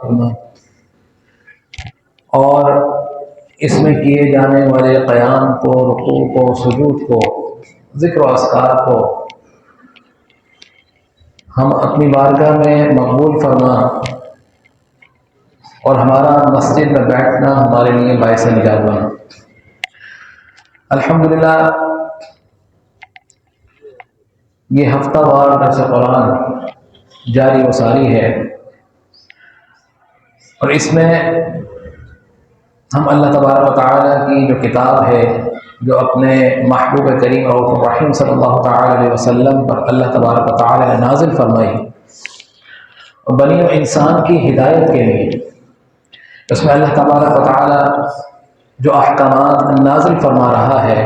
فرما، اور اس میں کیے جانے والے قیام کو، رکوع کو، سجود کو، ذکر و اذکار کو ہم اپنی بارگاہ میں مقبول فرما، اور ہمارا مسجد میں بیٹھنا ہمارے لیے باعث نجات بنا۔ الحمدللہ یہ ہفتہ وار درس قرآن جاری و ساری ہے، اور اس میں ہم اللہ تبارک و تعالیٰ کی جو کتاب ہے، جو اپنے محبوب کریم رؤوف الرحیم صلی اللہ تعالیٰ علیہ وسلم پر اللہ تبارک و تعالیٰ نے نازل فرمائی اور بنی و انسان کی ہدایت کے لیے، اس میں اللہ تبارک و تعالیٰ جو احکامات نازل فرما رہا ہے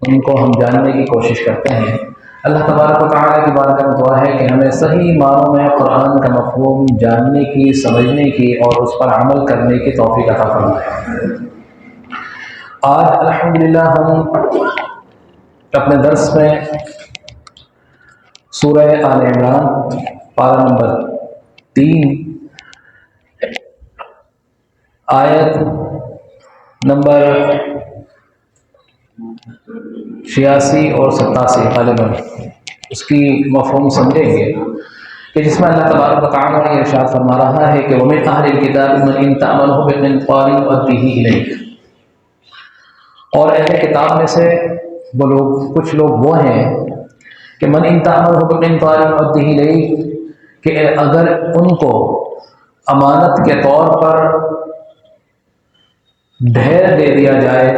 ان کو ہم جاننے کی کوشش کرتے ہیں۔ اللہ تبارک و تعالیٰ کی بارگاہ میں دعا ہے کہ ہمیں صحیح معنوں میں قرآن کا مفہوم جاننے کی، سمجھنے کی اور اس پر عمل کرنے کی توفیق عطا فرمائے۔ آج الحمدللہ ہم اپنے درس میں سورہ آل عمران پارہ نمبر 3 آیت نمبر 86 اور 87 غالباً اس کی مفہوم سمجھیں گے، کہ جس میں اللہ تبارک و تعالیٰ نے ارشاد فرما رہا ہے کہ وَمِنْ أَهْلِ الْكِتَابِ مَنْ إِنْ تَأْمَنْهُ بِقِنْطَارٍ يُؤَدِّهِ إِلَيْكَ، اور اہل کتاب میں سے وہ لوگ، کچھ لوگ وہ ہیں کہ مَنْ إِنْ تَأْمَنْهُ بِقِنْطَارٍ يُؤَدِّهِ إِلَيْكَ، کہ اگر ان کو امانت کے طور پر ڈھیر دے دیا جائے،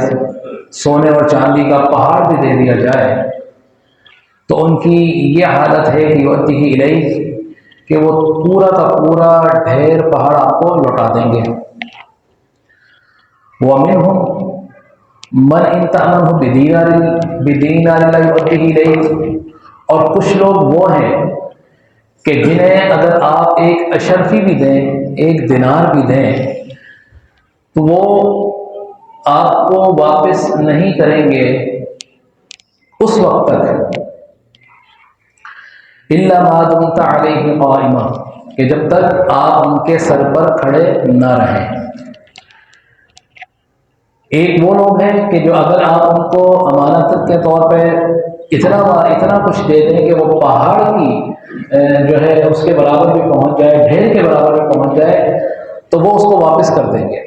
سونے اور چاندی کا پہاڑ بھی دے دیا جائے، تو ان کی یہ حالت ہے کہ یؤدیہ الیہ، کہ وہ پورا کا پورا ڈھیر پہاڑ آپ کو لوٹا دیں گے۔ وَمِنْهُمْ مَنْ إِنْ تَأْمَنْهُ بِدِینَارٍ لَا یؤدیہ الیہ، اور کچھ لوگ وہ ہیں کہ جنہیں اگر آپ ایک اشرفی بھی دیں، ایک دینار بھی دیں، تو وہ آپ کو واپس نہیں کریں گے اس وقت تک، إِلَّا مَا دُمْتَ عَلَيْهِ قَائِمًا، کہ جب تک آپ ان کے سر پر کھڑے نہ رہیں۔ ایک وہ لوگ ہیں کہ جو اگر آپ ان کو امانت کے طور پہ اتنا کچھ دے دیں کہ وہ پہاڑ کی جو ہے اس کے برابر بھی پہنچ جائے، ڈھیر کے برابر بھی پہنچ جائے، تو وہ اس کو واپس کر دیں گے۔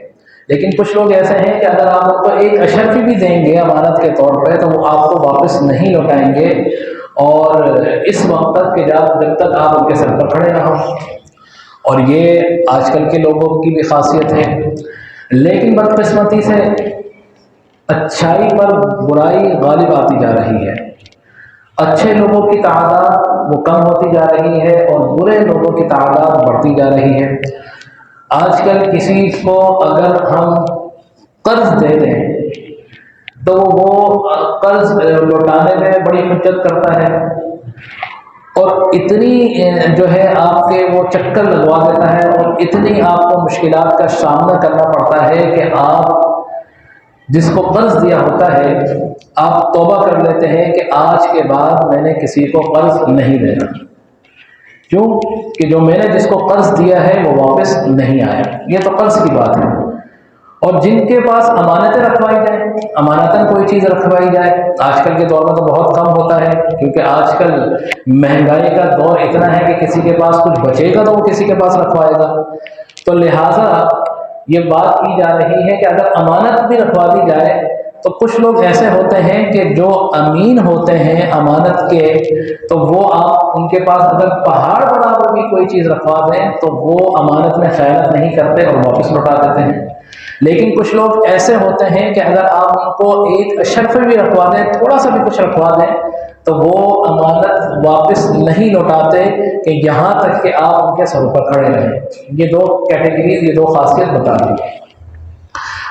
لیکن کچھ لوگ ایسے ہیں کہ اگر آپ ان کو ایک اشرفی بھی دیں گے امانت کے طور پہ، تو وہ آپ کو واپس نہیں لوٹائیں گے، اور اس وقت تک کہ جب تک آپ ان کے سر پر کھڑے نہ ہوں۔ اور یہ آج کل کے لوگوں کی بھی خاصیت ہے، لیکن بدقسمتی سے اچھائی پر برائی غالب آتی جا رہی ہے، اچھے لوگوں کی تعداد وہ کم ہوتی جا رہی ہے اور برے لوگوں کی تعداد بڑھتی جا رہی ہے۔ آج کل کسی کو اگر ہم قرض دے دیں تو وہ قرض لوٹانے میں بڑی حجت کرتا ہے، اور اتنی جو ہے آپ کے وہ چکر لگوا دیتا ہے، اور اتنی آپ کو مشکلات کا سامنا کرنا پڑتا ہے کہ آپ جس کو قرض دیا ہوتا ہے آپ توبہ کر لیتے ہیں کہ آج کے بعد میں نے کسی کو قرض نہیں دینا، کیوں کہ جو میں نے جس کو قرض دیا ہے وہ واپس نہیں آیا۔ یہ تو قرض کی بات ہے۔ اور جن کے پاس امانتیں رکھوائی جائیں، امانتاً کوئی چیز رکھوائی جائے، آج کل کے دور میں تو بہت کم ہوتا ہے، کیونکہ آج کل مہنگائی کا دور اتنا ہے کہ کسی کے پاس کچھ بچے گا تو وہ کسی کے پاس رکھوائے گا، تو لہٰذا یہ بات کی جا رہی ہے کہ اگر امانت بھی رکھوا دی جائے تو کچھ لوگ ایسے ہوتے ہیں کہ جو امین ہوتے ہیں امانت کے، تو وہ آپ ان کے پاس اگر پہاڑ برابر بھی کوئی چیز رکھوا دیں تو وہ امانت میں خیانت نہیں کرتے اور واپس لوٹا دیتے ہیں۔ لیکن کچھ لوگ ایسے ہوتے ہیں کہ اگر آپ ان کو ایک اشرف بھی رکھوا دیں، تھوڑا سا بھی کچھ رکھوا دیں، تو وہ امانت واپس نہیں لوٹاتے کہ یہاں تک کہ آپ ان کے سر پر کھڑے رہیں۔ یہ دو کیٹیگریز، یہ دو خاصیت بتا دی۔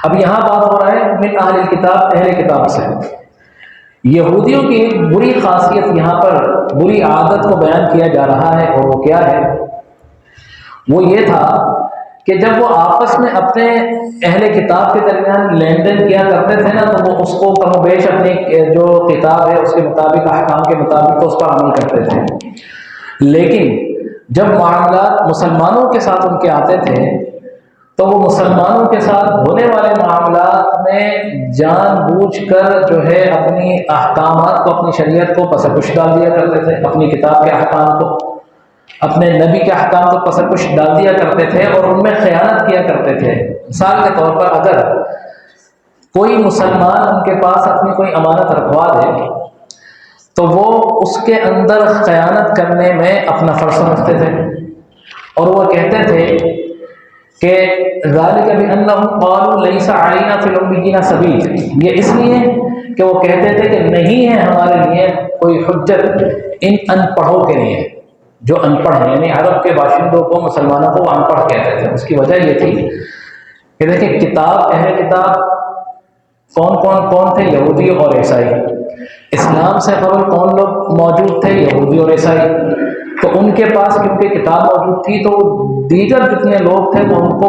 اب یہاں بات ہو رہا ہے من اہل الکتاب، اہل کتاب سے۔ یہودیوں کی ایک بری خاصیت یہاں پر، بری عادت کو بیان کیا جا رہا ہے، اور وہ کیا ہے؟ وہ یہ تھا کہ جب وہ آپس میں اپنے اہل کتاب کے درمیان لین دین کیا کرتے تھے نا، تو وہ اس کو کم و بیش اپنی جو کتاب ہے اس کے مطابق، احکام کے مطابق تو اس پر عمل کرتے تھے، لیکن جب معاملات مسلمانوں کے ساتھ ان کے آتے تھے تو وہ مسلمانوں کے ساتھ ہونے والے معاملات میں جان بوجھ کر جو ہے اپنی احکامات کو، اپنی شریعت کو پس پش ڈال دیا کرتے تھے، اپنی کتاب کے احکام کو، اپنے نبی کے احکام کو پس پش ڈال دیا کرتے تھے اور ان میں خیانت کیا کرتے تھے۔ مثال کے طور پر اگر کوئی مسلمان ان کے پاس اپنی کوئی امانت رکھوا دے تو وہ اس کے اندر خیانت کرنے میں اپنا فرض سمجھتے تھے، اور وہ کہتے تھے کہ ذالک بأنہم قالوا لیس علینا فی الامیین سبیل، یہ اس لیے کہ وہ کہتے تھے کہ نہیں ہے ہمارے لیے کوئی حجت ان ان پڑھوں کے لیے جو ان پڑھ ہیں، یعنی عرب کے باشندوں کو، مسلمانوں کو وہ ان پڑھ کہتے تھے۔ اس کی وجہ یہ تھی کہ دیکھیں کتاب، اہل کتاب کون تھے؟ یہودی اور عیسائی۔ اسلام سے قبل کون لوگ موجود تھے؟ یہودی اور عیسائی۔ تو ان کے پاس کیونکہ کتاب موجود تھی تو دیگر جتنے لوگ تھے وہ ان کو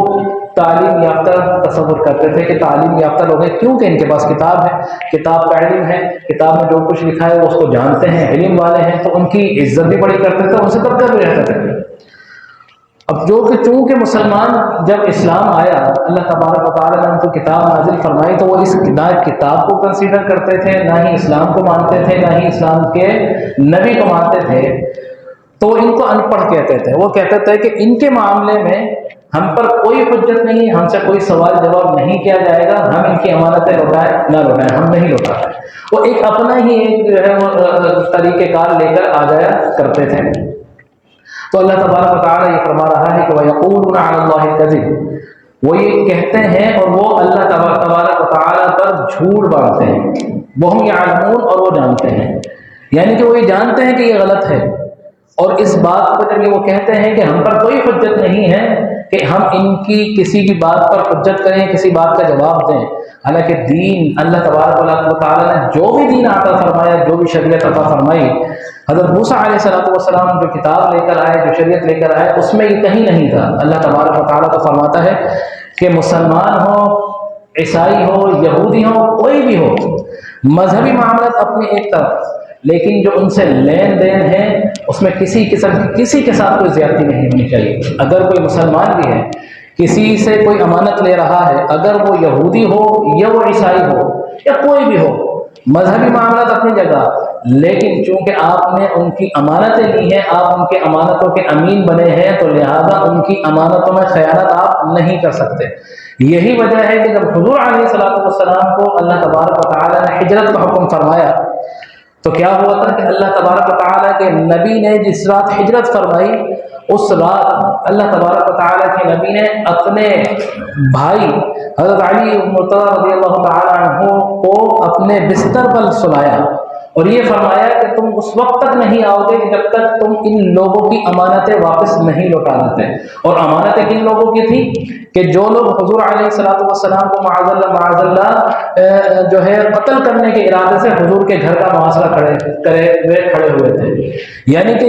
تعلیم یافتہ تصور کرتے تھے کہ تعلیم یافتہ لوگ ہیں، کیونکہ ان کے پاس کتاب ہے، کتاب کا علم ہے، کتاب میں جو کچھ لکھا ہے وہ اس کو جانتے ہیں، علم والے ہیں، تو ان کی عزت بھی بڑی کرتے تھے، ان سے کب بھی رہتے تھے۔ اب جو کہ چونکہ مسلمان جب اسلام آیا، اللہ تبارک و تعالیٰ نے ان کو کتاب نازل فرمائی تو وہ اس کتاب کو کنسیڈر کرتے تھے، نہ ہی اسلام کو مانتے تھے، نہ ہی اسلام کے نبی کو مانتے تھے، تو ان کو ان پڑھ کہتے تھے۔ وہ کہتے تھے کہ ان کے معاملے میں ہم پر کوئی حجت نہیں، ہم سے کوئی سوال جواب نہیں کیا جائے گا، ہم ان کی امانتیں لوٹائیں نہ لوٹائیں، ہم نہیں لوٹاتے۔ وہ ایک اپنا ہی ایک جو ہے وہ طریقہ کار لے کر آ جایا کرتے تھے۔ تو اللہ تبارک و تعالیٰ یہ فرما رہا ہے کہ وَيَقُولُونَ عَلَى اللَّهِ الْكَذِبَ، وہ یہ کہتے ہیں اور وہ اللہ تبارک و تعالیٰ پر جھوٹ باندھتے ہیں، وَهُمْ يَعْلَمُونَ، اور وہ جانتے ہیں، یعنی کہ وہ یہ جانتے ہیں کہ یہ غلط ہے، اور اس بات کو جب یہ وہ کہتے ہیں کہ ہم پر کوئی حجت نہیں ہے کہ ہم ان کی کسی بھی بات پر حجت کریں، کسی بات کا جواب دیں، حالانکہ دین اللہ تبارک و تعالیٰ نے جو بھی دین عطا فرمایا، جو بھی شریعت عطا فرمائی، حضرت موسیٰ علیہ السلام جو کتاب لے کر آئے، جو شریعت لے کر آئے، اس میں یہ کہیں نہیں تھا۔ اللہ تبارک و تعالیٰ تو فرماتا ہے کہ مسلمان ہو، عیسائی ہو، یہودی ہو، کوئی بھی ہو، مذہبی معاملات اپنی ایک طرف، لیکن جو ان سے لین دین ہے اس میں کسی قسم کی کسی کے ساتھ کوئی زیادتی نہیں ہونی چاہیے۔ اگر کوئی مسلمان بھی ہے، کسی سے کوئی امانت لے رہا ہے، اگر وہ یہودی ہو یا وہ عیسائی ہو یا کوئی بھی ہو، مذہبی معاملات اپنی جگہ، لیکن چونکہ آپ نے ان کی امانتیں لی ہیں، آپ ان کے امانتوں کے امین بنے ہیں، تو لہذا ان کی امانتوں میں خیانت آپ نہیں کر سکتے۔ یہی وجہ ہے کہ جب حضور علیہ السلام کو اللہ تبارک و تعالیٰ نے ہجرت کا حکم فرمایا تو کیا ہوا تھا کہ اللہ تبارک و تعالیٰ کے نبی نے جس رات ہجرت فرمائی، اس رات اللہ تبارک و تعالیٰ کے نبی نے اپنے بھائی حضرت علی مرتضیٰ رضی اللہ تعالیٰ عنہ کو اپنے بستر پر سلایا اور یہ فرمایا کہ تم اس وقت تک نہیں آؤ گے کہ جب تک تم ان لوگوں کی امانتیں واپس نہیں لوٹا دیتے۔ اور امانتیں کن لوگوں کی تھی کہ جو لوگ حضور علیہ السلام کو معاذ اللہ جو ہے قتل کرنے کے ارادے سے حضور کے گھر کا محاصرہ کھڑے ہوئے تھے، یعنی کہ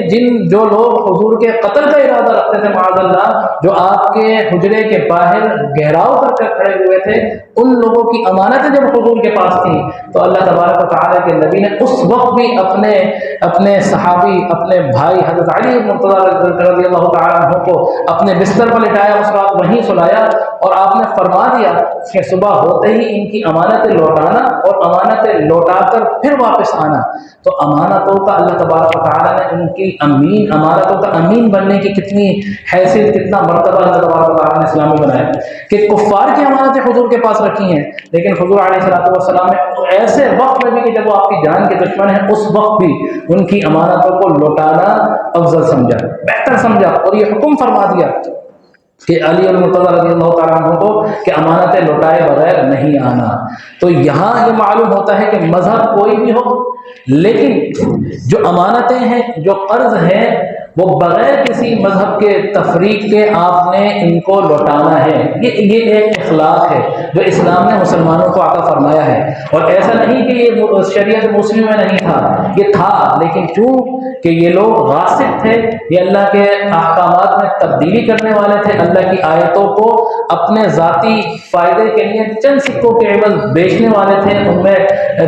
جو لوگ حضور کے قتل کا ارادہ رکھتے تھے معاذ اللہ، جو آپ کے حجرے کے باہر گھیراؤ کر کے کھڑے ہوئے تھے، ان لوگوں کی امانتیں جب حضور کے پاس تھیں تو اللہ تبارک و تعالیٰ کے نبی نے اس وقت بھی اپنے صحابی، اپنے بھائی حضرت علی مرتضیٰ رضی اللہ تعالیٰ عنہ کو اپنے بستر پر لٹایا، اس رات وہیں سلایا، اور آپ نے فرما دیا کہ صبح ہوتے ہی ان کی امانتیں لوٹانا اور امانتیں لوٹا کر پھر واپس آنا۔ تو امانتوں کا اللہ تبارک و تعالیٰ نے ان کی امانتوں کا امین بننے کی کتنی حیثیت، کتنا مرتبہ اللہ تبارک و تعالیٰ نے اسلام میں بنایا کہ کفار کی امانتیں حضور کے پاس رکھی ہیں، لیکن حضور علیہ السلام نے ایسے وقت میں بھی کہ جب وہ آپ کی جان کے دشمن ہیں، اس وقت بھی ان کی امانتوں کو لوٹانا افضل سمجھا، بہتر سمجھا، اور یہ حکم فرما دیا کہ علی المرتضیٰ رضی اللہ تعالیٰ عنہ کو کہ امانتیں لوٹائے بغیر نہیں آنا۔ تو یہاں یہ معلوم ہوتا ہے کہ مذہب کوئی بھی ہو، لیکن جو امانتیں ہیں، جو قرض ہیں، وہ بغیر کسی مذہب کے تفریق کے آپ نے ان کو لوٹانا ہے۔ یہ ایک اخلاق ہے جو اسلام نے مسلمانوں کو عطا فرمایا ہے، اور ایسا نہیں کہ یہ شریعت مسلم میں نہیں تھا، یہ تھا، لیکن چونکہ یہ لوگ غاصب تھے، یہ اللہ کے احکامات میں تبدیلی کرنے والے تھے، اللہ کی آیتوں کو اپنے ذاتی فائدے کے لیے چند سکوں کے عوض بیچنے والے تھے، ان میں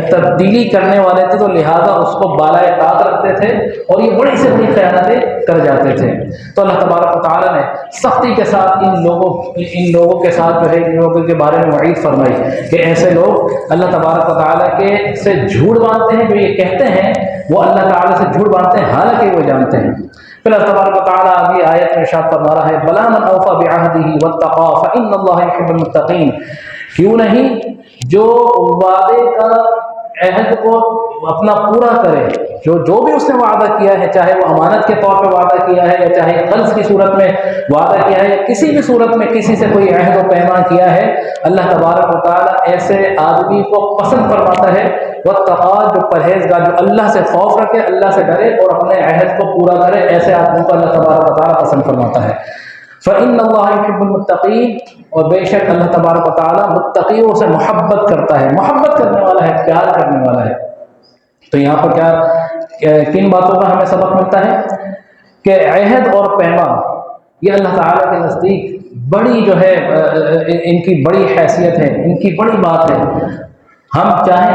تبدیلی کرنے والے تھے، تو لہٰذا اس کو بالائے طاق رکھتے تھے اور یہ بڑی سے بڑی خیانتیں کر جاتے تھے۔ تو اللہ تبارک و تعالیٰ نے سختی کے ساتھ ان لوگوں کے ساتھ جو ہے ان لوگوں کے بارے میں وعید فرمائی کہ ایسے لوگ اللہ تبارک و تعالیٰ کے سے جھوٹ باندھتے ہیں، جو یہ کہتے ہیں وہ اللہ تعالیٰ سے جھوٹ باندھتے ہیں حالانکہ وہ جانتے ہیں۔ پھر اللہ تبارک و تعالیٰ آگے آیت میں ارشاد فرما رہا ہے بلا من اوفى بعهده واتقى فان الله يحب المتقين، کیوں نہیں جو وعدے کا عہد کو اپنا پورا کرے، جو بھی اس نے وعدہ کیا ہے، چاہے وہ امانت کے طور پہ وعدہ کیا ہے یا چاہے قرض کی صورت میں وعدہ کیا ہے یا کسی بھی صورت میں کسی سے کوئی عہد و پیمان کیا ہے، اللہ تبارک و تعالیٰ ایسے آدمی کو پسند فرماتا ہے۔ واتقى، جو پرہیزگار، جو اللہ سے خوف رکھے، اللہ سے ڈرے اور اپنے عہد کو پورا کرے، ایسے آدمی کو اللہ تبارک و تعالیٰ پسند فرماتا ہے۔ فإن اللہ يحب المتقین، اور بے شک اللہ تبارک و تعالیٰ متقیوں سے محبت کرتا ہے، محبت کرنے والا ہے، پیار کرنے والا ہے۔ تو یہاں پر کن باتوں کا ہمیں سبق ملتا ہے کہ عہد اور پیمان یہ اللہ تعالیٰ کے نزدیک بڑی جو ہے ان کی بڑی حیثیت ہے، ان کی بڑی بات ہے۔ ہم چاہے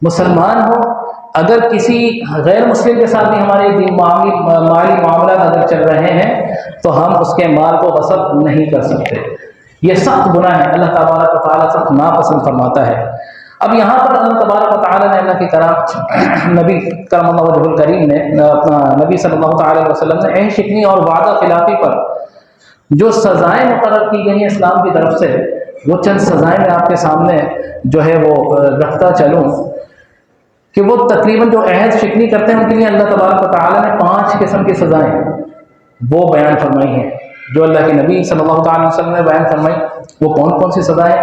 مسلمان ہو، اگر کسی غیر مسلم کے ساتھ بھی ہمارے مالی معاملات اگر چل رہے ہیں تو ہم اس کے مال کو غصب نہیں کر سکتے، یہ سخت گناہ ہے، اللہ تبارک و تعالیٰ سخت ناپسند فرماتا ہے۔ اب یہاں پر اللہ تبارک و تعالیٰ نے اللہ کی کرام نبی کرم اللہ وجہ الکریم نے اپنا نبی صلی اللہ تعالیٰ علیہ وسلم نے عہد شکنی اور وعدہ خلافی پر جو سزائیں مقرر کی گئی ہیں اسلام کی طرف سے، وہ چند سزائیں میں آپ کے سامنے جو ہے وہ رکھتا چلوں کہ وہ تقریباً جو عہد شکنی کرتے ہیں ان کے لیے اللہ تبارک و تعالیٰ نے 5 قسم کی سزائیں وہ بیان فرمائی ہیں، جو اللہ کے نبی صلی اللہ تعالیٰ علیہ وسلم نے بیان فرمائی۔ وہ کون سی سزائیں؟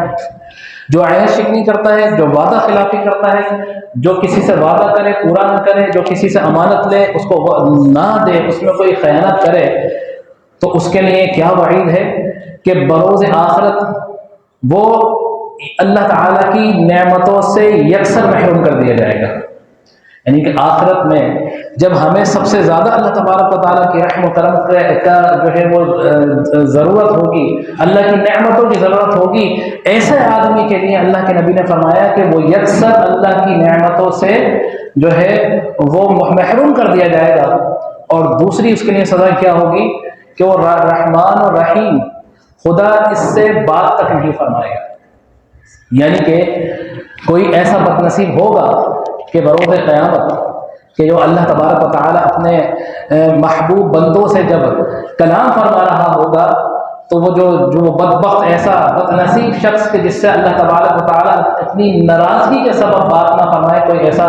جو عہد شکنی کرتا ہے، جو وعدہ خلافی کرتا ہے، جو کسی سے وعدہ کرے پورا نہ کرے، جو کسی سے امانت لے اس کو نہ دے، اس میں کوئی خیانت کرے، تو اس کے لیے کیا وعید ہے کہ بروز آخرت وہ اللہ تعالیٰ کی نعمتوں سے یکسر محروم کر دیا جائے گا۔ یعنی کہ آخرت میں جب ہمیں سب سے زیادہ اللہ تبارک و تعالیٰ کی رحم و کرم کا جو ہے وہ ضرورت ہوگی، اللہ کی نعمتوں کی ضرورت ہوگی، ایسے آدمی کے لیے اللہ کے نبی نے فرمایا کہ وہ یکسر اللہ کی نعمتوں سے جو ہے وہ محروم کر دیا جائے گا۔ اور دوسری اس کے لیے سزا کیا ہوگی کہ وہ رحمان اور رحیم خدا اس سے بات تک نہیں فرمائے گا۔ یعنی کہ کوئی ایسا بد نصیب ہوگا کہ بروز قیامت کہ جو اللہ تبارک و تعالیٰ اپنے محبوب بندوں سے جب کلام فرما رہا ہوگا تو وہ جو بدبخت ایسا بد نصیب شخص کہ جس سے اللہ تبارک و تعالیٰ اتنی ناراضگی کے سبب بات نہ فرمائے، کوئی ایسا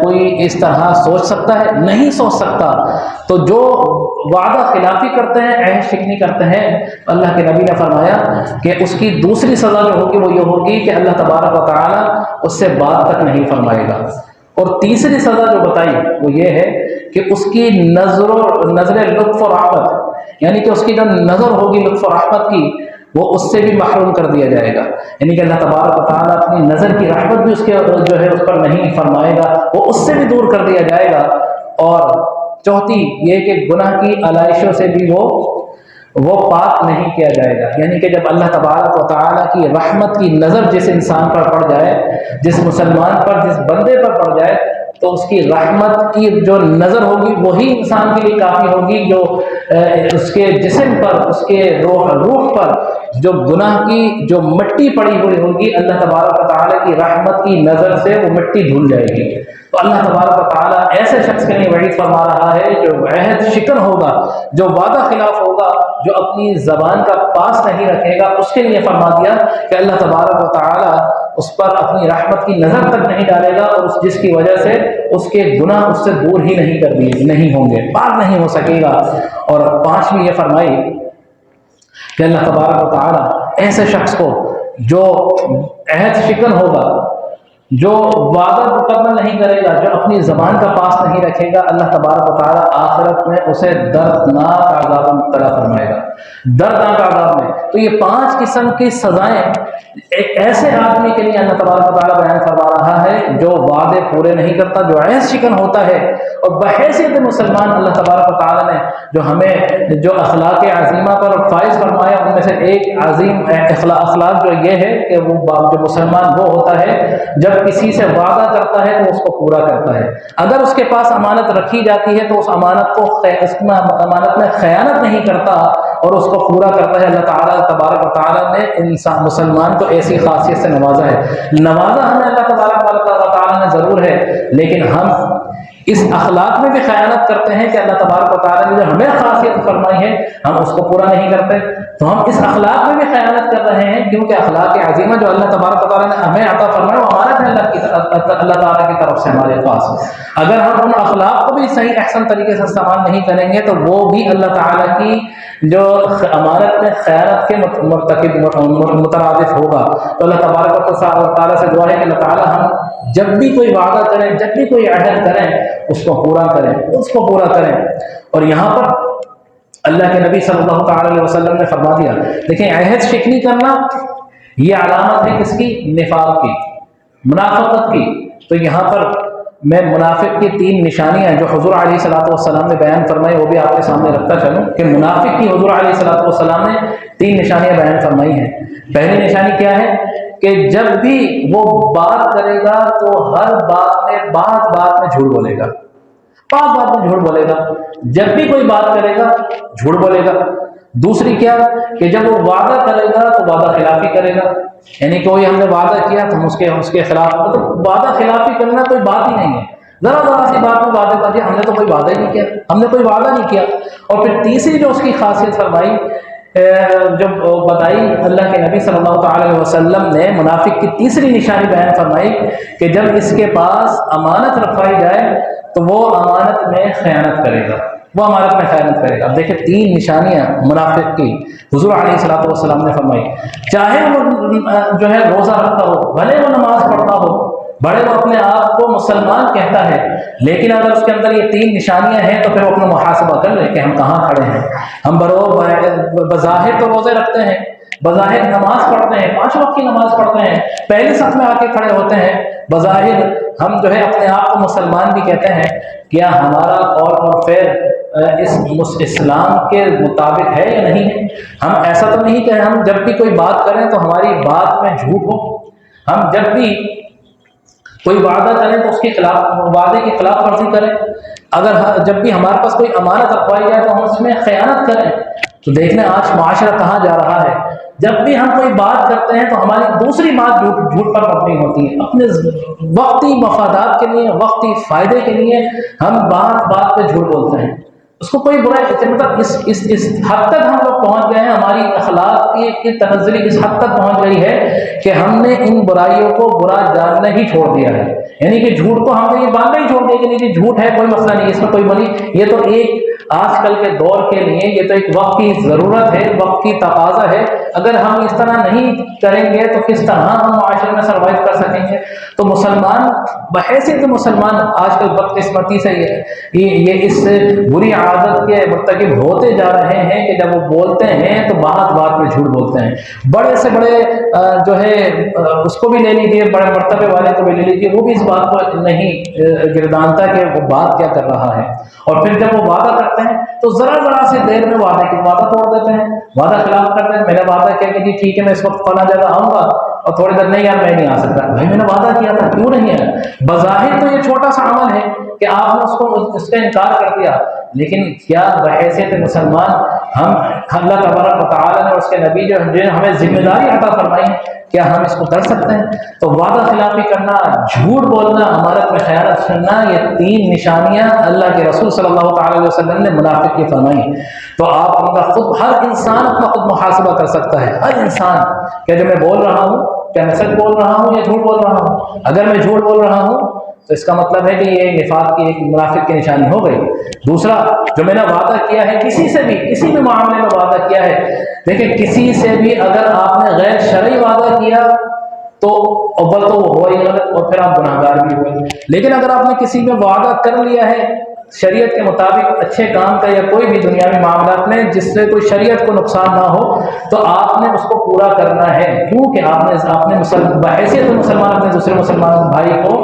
کوئی اس طرح سوچ سکتا ہے؟ نہیں سوچ سکتا۔ تو جو وعدہ خلافی کرتے ہیں، عہد شکنی کرتے ہیں، اللہ کے نبی نے فرمایا کہ اس کی دوسری سزا جو ہوگی وہ یہ ہوگی کہ اللہ تبارک و تعالیٰ اس سے بات تک نہیں فرمائے گا۔ اور تیسری سزا جو بتائی وہ یہ ہے کہ اس کی نظر لطف و رحمت، یعنی کہ اس کی جو نظر ہوگی لطف و رحمت کی، وہ اس سے بھی محروم کر دیا جائے گا۔ یعنی کہ اللہ تبارک و تعالیٰ اپنی نظر کی رحمت بھی اس کے جو ہے اس پر نہیں فرمائے گا، وہ اس سے بھی دور کر دیا جائے گا۔ اور چوتھی یہ کہ گناہ کی علائشوں سے بھی وہ پاک نہیں کیا جائے گا۔ یعنی کہ جب اللہ تبارک و تعالیٰ کی رحمت کی نظر جس انسان پر پڑ جائے، جس مسلمان پر، جس بندے پر پڑ جائے، تو اس کی رحمت کی جو نظر ہوگی وہی انسان کے لیے کافی ہوگی جو اس کے جسم پر، اس کے روح پر جو گناہ کی جو مٹی پڑی ہوئی ہوگی، اللہ تبارک و تعالیٰ کی رحمت کی نظر سے وہ مٹی دھل جائے گی۔ تو اللہ تبارک و تعالیٰ ایسے شخص کے لیے وعید فرما رہا ہے جو عہد شکن ہوگا، جو وعدہ خلاف ہوگا، جو اپنی زبان کا پاس نہیں رکھے گا، اس کے لیے فرما دیا کہ اللہ تبارک و تعالیٰ اس پر اپنی رحمت کی نظر تک نہیں ڈالے گا، اور جس کی وجہ سے اس کے گناہ اس سے دور ہی نہیں ہوں گے، پاک نہیں ہو سکے گا۔ اور 5ویں یہ فرمائی کہ اللہ تبارک و تعالیٰ ایسے شخص کو جو عہد شکن ہوگا، جو وعدہ مکمل نہیں کرے گا، جو اپنی زبان کا پاس نہیں رکھے گا، اللہ تبارک و تعالیٰ آخرت میں اسے دردناک عذاب میں مبتلا فرمائے گا، دردناک عذاب میں۔ تو یہ 5 قسم کی سزائیں ایک ایسے آدمی کے لیے اللہ تبارک و تعالیٰ بیان فرما رہا ہے جو وعدے پورے نہیں کرتا، جو عہد شکن ہوتا ہے۔ اور بحیثیت مسلمان اللہ تبارک و تعالیٰ نے جو ہمیں جو اخلاق عظیمہ پر فائز فرمایا، ان میں میں سے ایک عظیم اخلاق جو یہ ہے کہ وہ جو مسلمان وہ ہوتا ہے جب کسی سے وعدہ کرتا ہے تو اس کو پورا کرتا ہے. اگر اس کے پاس امانت رکھی جاتی ہے تو اس امانت میں خیانت نہیں کرتا اور اس کو پورا کرتا ہے. اللہ تعالیٰ تبارک و تعالیٰ نے انسان مسلمان کو ایسی خاصیت سے نوازا ہے. نوازا ہمیں اللہ تبارک و تعالیٰ نے ضرور ہے، لیکن ہم اس اخلاق میں بھی خیانت کرتے ہیں کہ اللہ تبارک و تعالیٰ نے جو ہمیں خاصیت فرمائی ہے ہم اس کو پورا نہیں کرتے. تو ہم اس اخلاق میں بھی خیانت کر رہے ہیں، کیونکہ اخلاق عظیمہ جو اللہ تبارک و تعالیٰ نے ہمیں عطا فرمایا وہ امانت ہے اللہ تعالیٰ کی طرف سے ہمارے پاس. اگر ہم ان اخلاق کو بھی صحیح احسن طریقے سے استعمال نہیں کریں گے تو وہ بھی اللہ تعالیٰ کی جو امانت میں خیانت کے مترادف ہوگا. تو اللہ تبارک و تعالیٰ سے دعا ہے کہ اللہ تعالیٰ ہم جب بھی کوئی وعدہ کریں، جب بھی کوئی عہد کریں، اس کو پورا کریں، اس کو پورا کریں. اور یہاں پر اللہ کے نبی صلی اللہ تعالی علیہ وسلم نے فرما دیا، دیکھیں عہد شکنی کرنا یہ علامت ہے کس کی؟ نفاق کی، منافقت کی. تو یہاں پر میں منافق کی 3 نشانیاں جو حضور علیہ الصلوۃ والسلام نے بیان فرمائی وہ بھی آپ کے سامنے رکھتا چلوں کہ منافق کی حضور علیہ الصلوۃ والسلام نے 3 نشانیاں بیان فرمائی ہیں. پہلی نشانی کیا ہے کہ جب بھی وہ بات کرے گا تو ہر بات میں جھوٹ بولے گا، بات میں جھوٹ بولے گا. جب بھی کوئی بات کرے گا جھوٹ بولے گا. دوسری کیا کہ جب وہ وعدہ کرے گا تو وعدہ خلافی کرے گا، یعنی کوئی ہم نے وعدہ کیا تو ہم اس کے خلاف، مطلب وعدہ خلافی کرنا کوئی بات ہی نہیں ہے. ذرا سی بات میں وعدہ کر دیا، ہم نے تو کوئی وعدہ ہی نہیں کیا، ہم نے کوئی وعدہ نہیں کیا. اور پھر تیسری جو اس کی خاصیت فرمائی جب بتائی اللہ کے نبی صلی اللہ تعالی علیہ وسلم نے منافق کی تیسری نشانی بیان فرمائی کہ جب اس کے پاس امانت رکھوائی جائے تو وہ امانت میں خیانت کرے گا، وہ امانت میں خیانت کرے گا. اب دیکھیں 3 نشانیاں منافق کی حضور علیہ الصلوۃ والسلام نے فرمائی. چاہے وہ جو ہے روزہ رکھتا ہو، بھلے وہ نماز پڑھتا ہو، بڑے وہ اپنے آپ کو مسلمان کہتا ہے، لیکن اگر اس کے اندر یہ 3 نشانیاں ہیں تو پھر وہ اپنا محاسبہ کر لے کہ ہم کہاں کھڑے ہیں. ہم بظاہر تو روزے رکھتے ہیں، بظاہر نماز پڑھتے ہیں، 5 وقت کی نماز پڑھتے ہیں، پہلی صف میں آ کے کھڑے ہوتے ہیں، بظاہر ہم جو ہے اپنے آپ کو مسلمان بھی کہتے ہیں. کیا ہمارا اور پھر اس اسلام کے مطابق ہے یا نہیں ہے؟ ہم ایسا تو نہیں کہ ہم جب بھی کوئی بات کریں تو ہماری بات میں جھوٹ ہو. ہم جب بھی کوئی وعدہ کریں تو اس کے خلاف، وعدے کی خلاف ورزی کریں. اگر جب بھی ہمارے پاس کوئی امانت رکھوائی جائے تو ہم اس میں خیانت کریں. تو دیکھ لیں آج معاشرہ کہاں جا رہا ہے. جب بھی ہم کوئی بات کرتے ہیں تو ہماری دوسری بات جھوٹ پر مبنی ہوتی ہے. اپنے وقتی مفادات کے لیے، وقتی فائدے کے لیے ہم بات پہ جھوٹ بولتے ہیں. اس کو کوئی برا مطلب اس حد تک ہم لوگ پہنچ گئے ہیں، ہماری اخلاق کی تنزلی اس حد تک پہنچ گئی ہے کہ ہم نے ان برائیوں کو برا جاننا ہی چھوڑ دیا ہے. یعنی کہ جھوٹ کو ہم نے یہ ماننا ہی چھوڑ دیا کہ نہیں جھوٹ ہے، کوئی مسئلہ نہیں، اس میں کوئی بنی. یہ تو ایک آج کل کے دور کے لیے یہ تو ایک وقت کی ضرورت ہے، وقت کی تقاضا ہے. اگر ہم اس طرح نہیں کریں گے تو کس طرح ہم معاشرے میں سروائیو کر سکیں گے؟ تو مسلمان بحیثیت مسلمان آج کل بدقسمتی سے یہ اس بری عادت کے مرتکب ہوتے جا رہے ہیں کہ جب وہ بولتے ہیں تو بات میں جھوٹ بولتے ہیں. بڑے سے بڑے جو ہے اس کو بھی لے لیجیے، بڑے مرتبے والے کو بھی لے لیجیے، وہ بھی اس بات کو نہیں گردانتا کہ وہ بات کیا کر رہا ہے. اور پھر جب وہ وعدہ کرتے ہیں تو ذرا سی دیر میں وعدہ توڑ دیتے ہیں، وعدہ خلاف کرتے ہیں. میں نے وعدہ کیا کہ جی ٹھیک ہے میں اس وقت فلاں جگہ آؤں گا، اور تھوڑی دیر نہیں یار میں نہیں آ سکتا. بھائی میں نے وعدہ کیا تھا، کیوں نہیں آیا؟ بظاہر تو یہ چھوٹا سا عمل ہے کہ آپ نے اس کا انکار کر دیا، لیکن کیا بحیثیت مسلمان ہم اللہ تبارک و تعالیٰ نے اور اس کے نبی جو ہمیں ذمہ داری عطا فرمائی، کیا ہم اس کو کر سکتے ہیں؟ تو وعدہ خلافی کرنا، جھوٹ بولنا، امانت میں خیانت کرنا، یہ 3 نشانیاں اللہ کے رسول صلی اللہ تعالی علیہ وسلم نے منافق کی فرمائی. تو آپ ان کا خود، ہر انسان اپنا خود محاسبہ کر سکتا ہے. ہر انسان کہ جو میں بول رہا ہوں کیا میں سچ بول رہا ہوں یا جھوٹ بول رہا ہوں؟ اگر میں جھوٹ بول رہا ہوں تو اس کا مطلب ہے کہ یہ نفاق کی، ایک منافق کی نشانی ہو گئی. دوسرا، جو میں نے وعدہ کیا ہے کسی سے بھی، کسی بھی معاملے میں وعدہ کیا ہے، دیکھیں کسی سے بھی اگر آپ نے غیر شرعی وعدہ کیا تو اول تو وہ ہوا ہی غلط اور پھر آپ گناہگار بھی ہوئے. لیکن اگر آپ نے کسی میں وعدہ کر لیا ہے شریعت کے مطابق اچھے کام کا یا کوئی بھی دنیاوی معاملات میں جس سے کوئی شریعت کو نقصان نہ ہو تو آپ نے اس کو پورا کرنا ہے، کیونکہ آپ نے بحیثیت مسلمان اپنے دوسرے مسلمان بھائی کو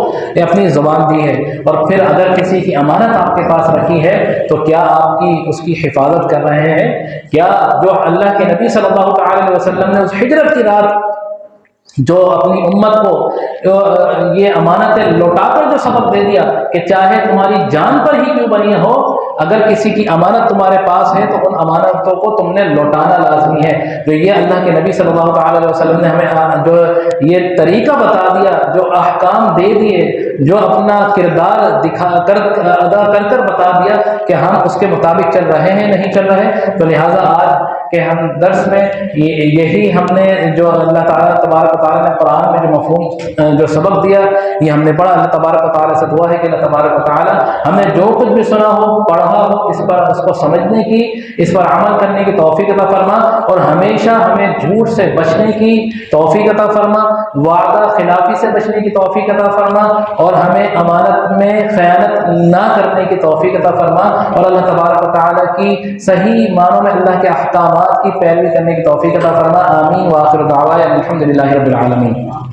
اپنی زبان دی ہے، اور پھر اگر کسی کی امانت آپ کے پاس رکھی ہے تو کیا آپ اس کی حفاظت کر رہے ہیں؟ کیا جو اللہ کے نبی صلی اللہ تعالی علیہ وسلم نے اس ہجرت کی رات جو اپنی امت کو یہ امانتیں لوٹا کر جو سبق دے دیا کہ چاہے تمہاری جان پر ہی کیوں بنی ہو، اگر کسی کی امانت تمہارے پاس ہے تو ان امانتوں کو تم نے لوٹانا لازمی ہے، تو یہ اللہ کے نبی صلی اللہ تعالی علیہ وسلم نے ہمیں جو یہ طریقہ بتا دیا، جو احکام دے دیے، جو اپنا کردار ادا کر بتا دیا کہ ہم اس کے مطابق چل رہے ہیں نہیں چل رہے، تو لہٰذا آج کہ ہم درس میں یہی ہم نے جو اللہ تعالیٰ تبارک و تعالیٰ نے قرآن میں جو مفہوم جو سبق دیا یہ ہم نے پڑھا، اللہ تبارک و تعالیٰ سے دعا ہے کہ اللہ تبارک و تعالیٰ ہمیں جو کچھ بھی سنا ہو پڑھا ہو اس کو سمجھنے کی، اس پر عمل کرنے کی توفیق عطا فرما، اور ہمیشہ ہمیں جھوٹ سے بچنے کی توفیق عطا فرما، وعدہ خلافی سے بچنے کی توفیق عطا فرما، اور ہمیں امانت میں خیانت نہ کرنے کی توفیق عطا فرما، اور اللہ تبارک و تعالیٰ کی صحیح معنوں میں اللہ کے احکامات کی پیروی کرنے کی توفیق عطا فرما۔ آمین، وآخر دعوانا الحمد للہ رب العالمین۔